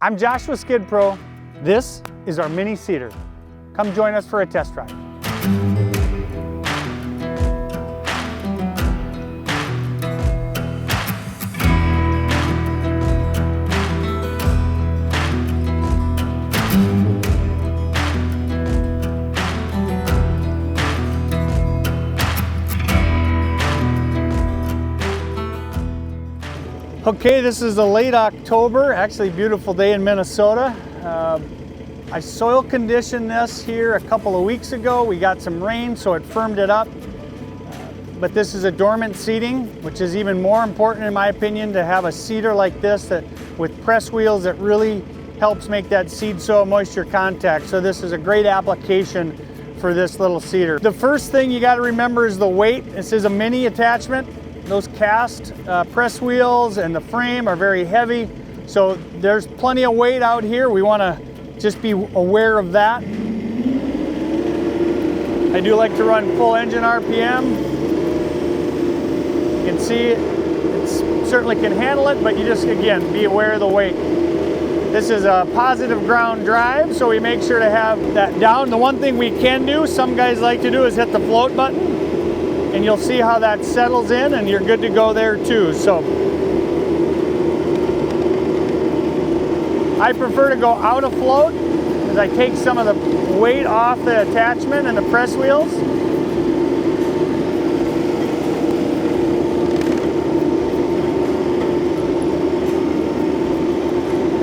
I'm Joshua Skid Pro. This is our mini seeder. Come join us for a test drive. Okay, this is a late October, actually beautiful day in Minnesota. I soil conditioned this here a couple of weeks ago. We got some rain, so it firmed it up. But this is a dormant seeding, which is even more important in my opinion to have a seeder like this that with press wheels that really helps make that seed soil moisture contact. So this is a great application for this little seeder. The first thing you got to remember is the weight. This is a mini attachment. Those cast press wheels and the frame are very heavy, so there's plenty of weight out here. We want to just be aware of that. I do like to run full engine RPM. You can see it certainly can handle it, but you just, again, be aware of the weight. This is a positive ground drive, so we make sure to have that down. The one thing we can do, some guys like to do, is hit the float button. And you'll see how that settles in and you're good to go there too. So I prefer to go out of float as I take some of the weight off the attachment and the press wheels.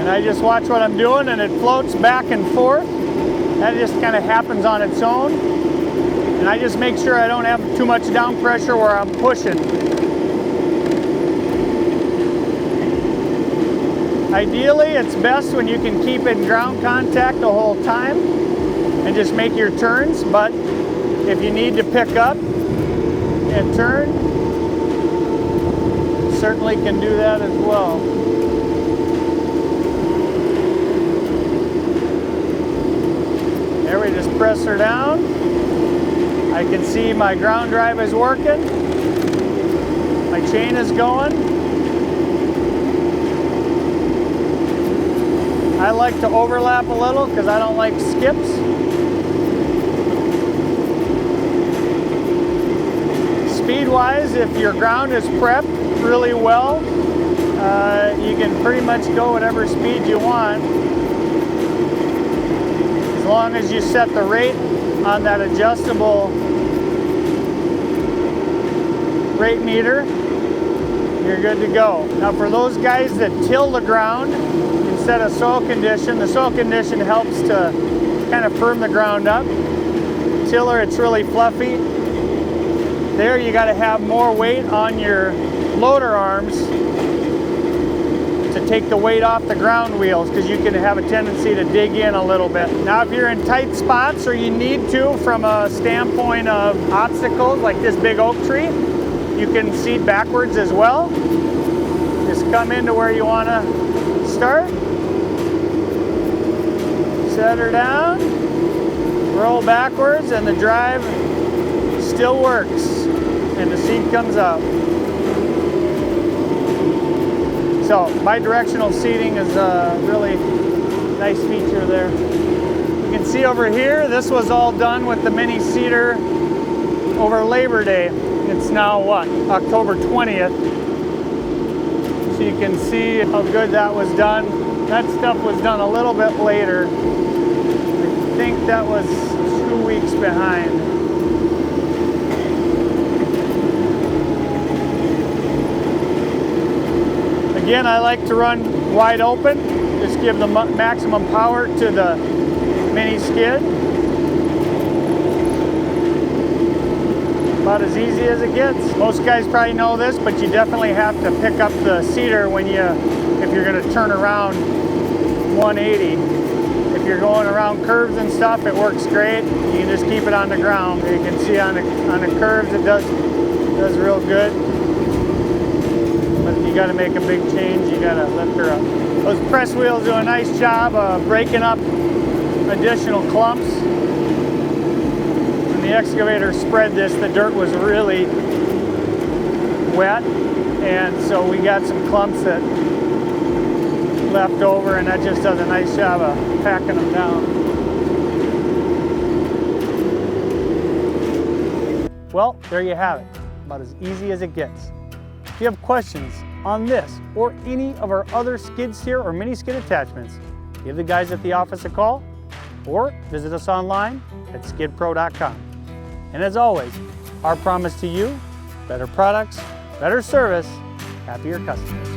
And I just watch what I'm doing and it floats back and forth. That just kind of happens on its own. And I just make sure I don't have too much down pressure where I'm pushing. Ideally, it's best when you can keep in ground contact the whole time and just make your turns, but if you need to pick up and turn, certainly can do that as well. There we just press her down. I can see my ground drive is working. My chain is going. I like to overlap a little because I don't like skips. Speed-wise, if your ground is prepped really well, you can pretty much go whatever speed you want. As long as you set the rate on that adjustable rate meter, you're good to go. Now for those guys that till the ground instead of soil condition, the soil condition helps to kind of firm the ground up. Tiller, it's really fluffy. There you got to have more weight on your loader arms to take the weight off the ground wheels because you can have a tendency to dig in a little bit. Now if you're in tight spots or you need to from a standpoint of obstacles like this big oak tree, you can seed backwards as well. Just come into where you want to start. Set her down, roll backwards, and the drive still works and the seed comes out. So bidirectional seeding is a really nice feature there. You can see over here, this was all done with the mini seeder over Labor Day. It's now what, October 20th. So you can see how good that was done. That stuff was done a little bit later. I think that was 2 weeks behind. Again, I like to run wide open, just give the maximum power to the mini skid. About as easy as it gets. Most guys probably know this, but you definitely have to pick up the seeder if you're going to turn around 180. If you're going around curves and stuff, it works great. You can just keep it on the ground. You can see on the curves it does real good. But you got to make a big change. You got to lift her up. Those press wheels do a nice job of breaking up additional clumps. When the excavator spread this, the dirt was really wet, and so we got some clumps that left over, and that just does a nice job of packing them down. Well, there you have it, about as easy as it gets. If you have questions on this or any of our other skid steer or mini skid attachments, give the guys at the office a call or visit us online at skidpro.com. And as always, our promise to you, better products, better service, happier customers.